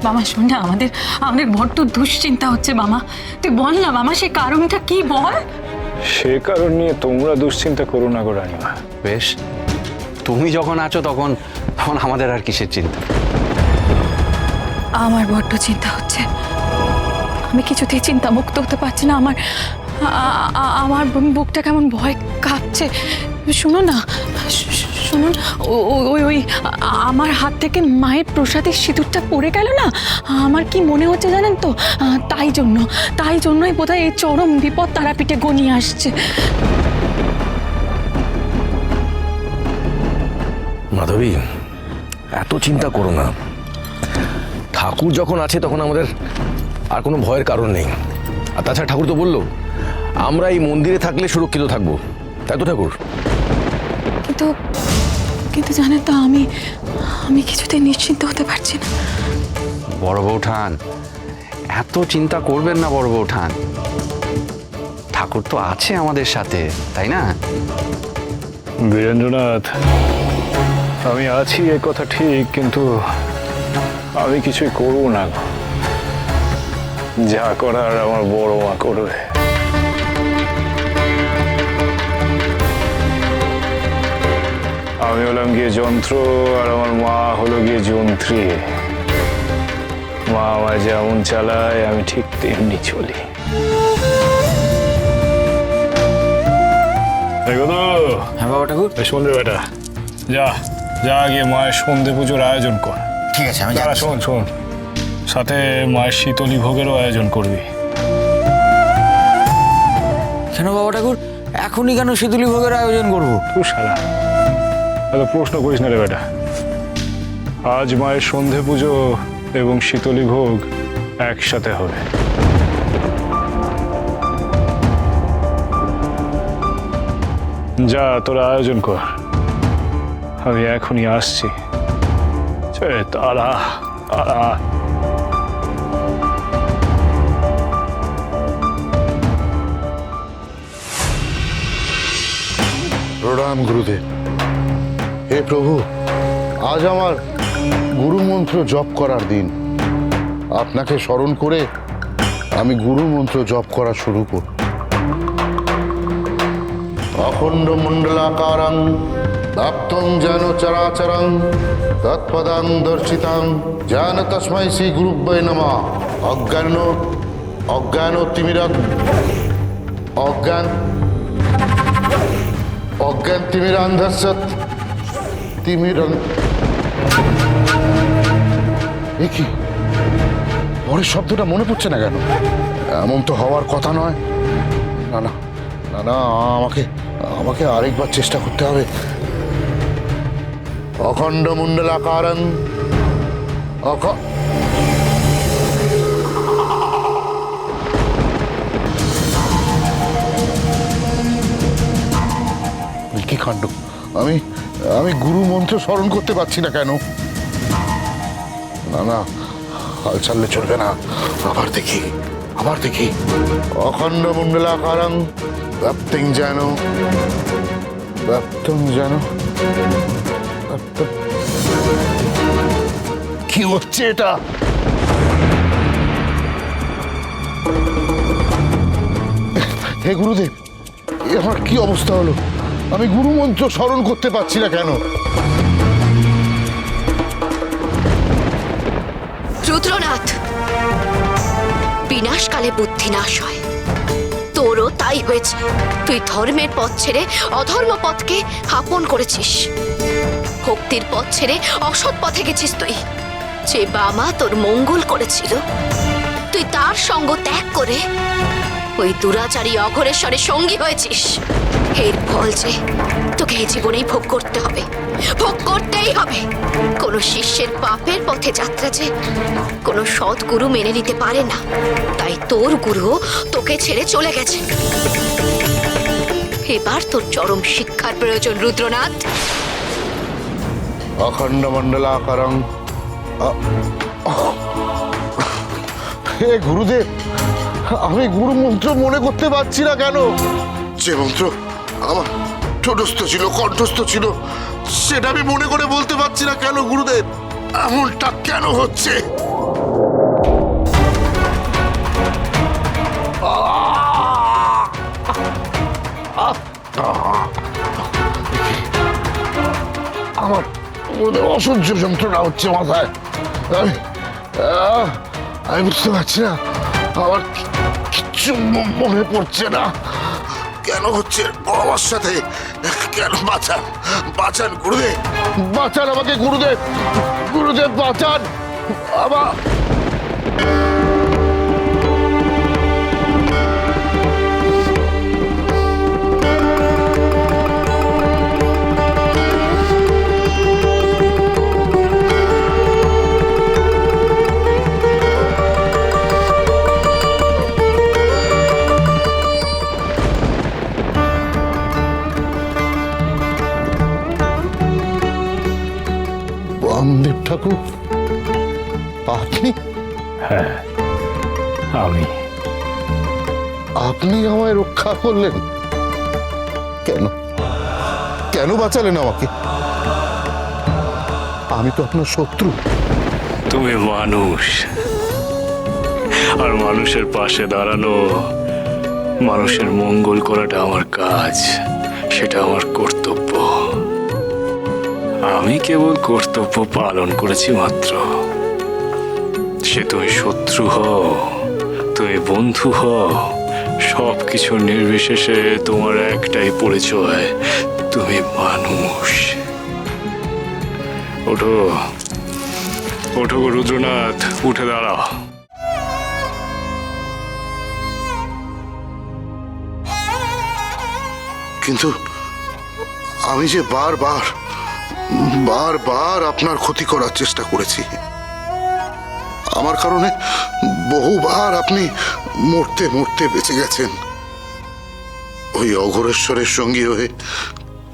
মামা শোন না, আমাদের আমাদের বড্ড দুশ্চিন্তা হচ্ছে মামা। তুই বল না মামা, সে কারণটা কি বল। সে কারণ নিয়ে তোমরা দুশ্চিন্তা করো না গো রানীমা। বেশ, তুমি যখন আছো তখন তখন আমাদের আর কিসের চিন্তা? আমার বড্ড চিন্তা হচ্ছে, আমি কিছুতেই চিন্তা মুক্ত হতে পারছি না। আমার বুকটা কেমন ভয় কাঁপছে। শুনো না, শুনুন, ওই ওই আমার হাত থেকে মায়ের প্রসাদের সিঁদুরটা পড়ে গেল না, আমার কি মনে হচ্ছে জানেন তো, তাই জন্যই বোধহয় এই চরম বিপদ তারাপীঠে ঘনিয়ে আসছে। মাধবী, এত চিন্তা করো না। ঠাকুর যখন আছে তখন আমাদের আর কোনো ভয়ের কারণ নেই। আর তাছাড়া ঠাকুর তো বললো আমরা এই মন্দিরে থাকলে সুরক্ষিত থাকবো, তাই তো ঠাকুর? কিন্তু কিন্তু জানেন তো, আমি কিছুতেই নিশ্চিন্ত হতে পারছি না। বড় বৌঠান, এত চিন্তা করবেন না বড় বৌঠান। ঠাকুর তো আছে আমাদের সাথে, তাই না? বীরেন্দ্রনাথ, আমি আছি এ কথা ঠিক, কিন্তু আমি কিছুই করবো না। যা করার আমার বড় মা করবে। আমি হলাম গিয়ে যন্ত্র, আর আমার মা হলো গিয়ে যন্ত্রী। মা আমায় যেমন চালায় আমি ঠিক তেমনি চলি। দেখো তো। হ্যাঁ বাবা ঠাকুর। সন্ধে বেটা, যা যা গিয়ে মায়ের সন্ধে পুজোর আয়োজন কর। ঠিক আছে, আমি যারা শোন শোন, সাথে মায়ের শীতলী ভোগেরও আয়োজন করবি। কেন বাবা ঠাকুর, এখনই কেন শীতলী ভোগের আয়োজন করবো? তুই শালা এত প্রশ্ন করিস না রে বেটা। আজ মায়ের সন্ধে পুজো এবং শীতলী ভোগ একসাথে হবে। যা তোরা আয়োজন কর, আমি এখনই আসছি। তারা তারা প্রণাম গুরুদেব। হে প্রভু, আজ আমার গুরু মন্ত্র জপ করার দিন। আপনাকে স্মরণ করে আমি গুরু মন্ত্র জপ করা শুরু করব। অখণ্ড মণ্ডলাকারং ব্যাপ্তং যেন চরাচরং তৎপদাং দর্শিতাং যেন তস্मै শ্রী গুরুভ্যৈ নমঃ। অজ্ঞান তিমিরান্ধস্য কি পরের শব্দটা মনে পড়ছে না কেন? এমন তো হওয়ার কথা নয়। না না না না, আমাকে আরেকবার চেষ্টা করতে হবে। অখণ্ড মণ্ডলাকারং কি কাণ্ড! আমি গুরু মন্ত্র স্মরণ করতে পারছি না কেন? না না, হাল ছাড়লে চলবে না। আবার দেখি। অখণ্ড মণ্ডলাকারং ব্যাপ্তং যেন কি হচ্ছে এটা? হে গুরুদেব, এ আমার কি অবস্থা হলো? আমি গুরু মন্ত্র স্মরণ করতে পারছি না কেন? রুদ্রনাথ, বিনাশকালে বুদ্ধি নাশ হয়, তোরও তাই হয়েছে। তুই ধর্মের পথ ছেড়ে অধর্ম পথকে আপন করেছিস। ভক্তির পথ ছেড়ে অসৎ পথে গেছিস তুই। যে বামা তোর মঙ্গল করেছিল, তুই তার সঙ্গ ত্যাগ করে ওই দুরাচারী অঘরেশ্বরের সঙ্গী হয়েছিস। এর ফল যে তোকে এই জীবনেই ভোগ করতে হবে, ভোগ করতেই হবে। কোনো শিষ্যের পাপের পথে যাত্রা যে কোনো সৎ গুরু মেনে নিতে পারে না, তাই তোর গুরু তোকে ছেড়ে চলে গেছে। এবার তোর চরম শিক্ষার প্রয়োজন রুদ্রনাথ। অখণ্ড মণ্ডলাকারং। হে গুরুদেব, আমি গুরু মন্ত্র মনে করতে পারছি না কেন? যে মন্ত্র আমার ঠোঁটস্থ ছিল, কণ্ঠস্থ ছিল, সেটা আমি মনে করে বলতে পারছি না কেন গুরুদেব? এমনটা কেন হচ্ছে? গুরুদেব অসহ্য যন্ত্রণা হচ্ছে মাথায়। আমি আমি বুঝতে পারছি না, আমার কিচ্ছু মনে পড়ছে না। কেন হচ্ছে আমার সাথে? কেন? বাঁচান, বাঁচান গুরুদেব, বাঁচান আমাকে গুরুদেব, গুরুদেব বাঁচান আমার। বামদেব ঠাকুর, আপনি? হ্যাঁ, আমি। আপনি আমায় রক্ষা করলেন? কেন? কেন বাঁচালেন আমাকে? আমি তো আপনার শত্রু। তুমি মানুষ, আর মানুষের পাশে দাঁড়ানো, মানুষের মঙ্গল করাটা আমার কাজ, সেটা আমার কর্তব্য। আমি কেবল কর্তব্য পালন করেছি মাত্র। সে তুমি শত্রু হও, তুমি বন্ধু হও, সব কিছু নির্বিশেষে তোমার একটাই পরিচয়, তুমি মানুষ। ওঠো, ওঠো গো রুদ্রনাথ, উঠে দাঁড়াও। কিন্তু আমি যে বারবার বারবার আপনার ক্ষতি করার চেষ্টা করেছি। আমার কারণে বহুবার আপনি মরতে মরতে বেঁচে গেছেন। ওই অঘোরেশ্বরের সঙ্গী হয়ে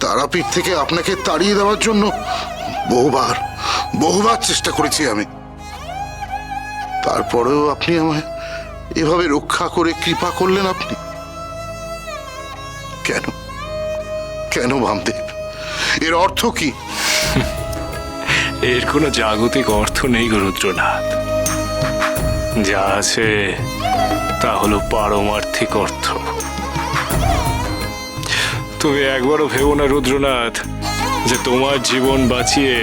তারাপীঠ থেকে আপনাকে তাড়িয়ে দেওয়ার জন্য বহুবার বহুবার চেষ্টা করেছি আমি। তারপরেও আপনি আমায় এভাবে রক্ষা করে কৃপা করলেন। আপনি কেন? কেন বামদেব? এর অর্থ কি? এর কোনো জাগতিক অর্থ নেই গো রুদ্রনাথ। যা আছে তা হলো পারমার্থিক অর্থ। তুমি একবারও ভেবো না রুদ্রনাথ যে তোমার জীবন বাঁচিয়ে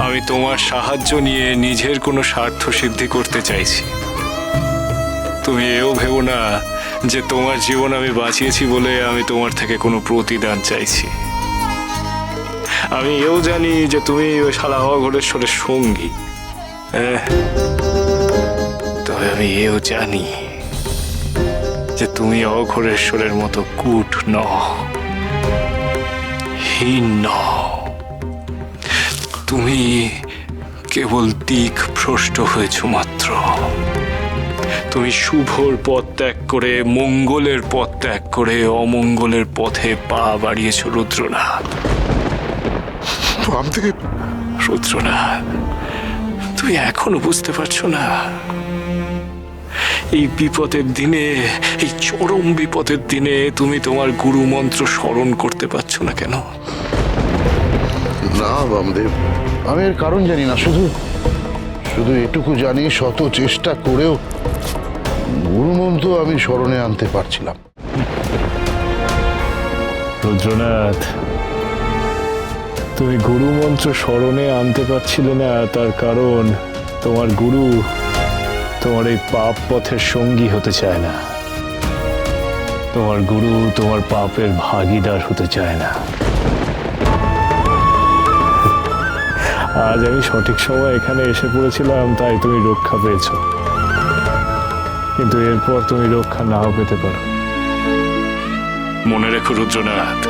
আমি তোমার সাহায্য নিয়ে নিজের কোনো স্বার্থ সিদ্ধি করতে চাইছি। তুমি এও ভেবো না যে তোমার জীবন আমি বাঁচিয়েছি বলে আমি তোমার থেকে কোনো প্রতিদান চাইছি। আমি এও জানি যে তুমি ওই শালা অঘোরেশ্বরের সঙ্গী। তবে আমি এও জানি যে তুমি অঘোরেশ্বরের মতো কূট নও, হীন নও। তুমি কেবল দিক ভ্রষ্ট হয়েছ মাত্র। তুমি শুভর পথ ত্যাগ করে মঙ্গলের পথ ত্যাগ করে অমঙ্গলের পথে পা বাড়িয়েছ রুদ্রনাথ। রুদ্রনাথ, তুমি এখনো বুঝতে পারছো না? এই বিপদের দিনে, এই চরম বিপদের দিনে তুমি তোমার গুরু মন্ত্র স্মরণ করতে পারছো না কেন? না বামদেব, আমি এর কারণ জানি না। শুধু শুধু এটুকু জানি, শত চেষ্টা করেও গুরুমন্ত্র আমি স্মরণে আনতে পারছিলাম। রুদ্রনাথ, তুমি গুরু মন্ত্র স্মরণে আনতে পারছিলে না, তার কারণ তোমার গুরু তোমার এই পাপ পথের সঙ্গী হতে চায় না। তোমার গুরু তোমার পাপের ভাগীদার হতে চায় না। আজ আমি সঠিক সময় এখানে এসে পড়েছিলাম, তাই তুমি রক্ষা পেয়েছ। কিন্তু এরপর তুমি রক্ষা নাও পেতে পারো। মনে রেখো রুদ্রনাথ,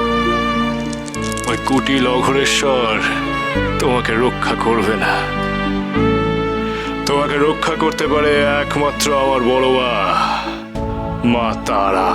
ওই কুটিল অঘোরেশ্বর তোমাকে রক্ষা করবে না। তোমাকে রক্ষা করতে পারে একমাত্র আমার বড় মা তারা।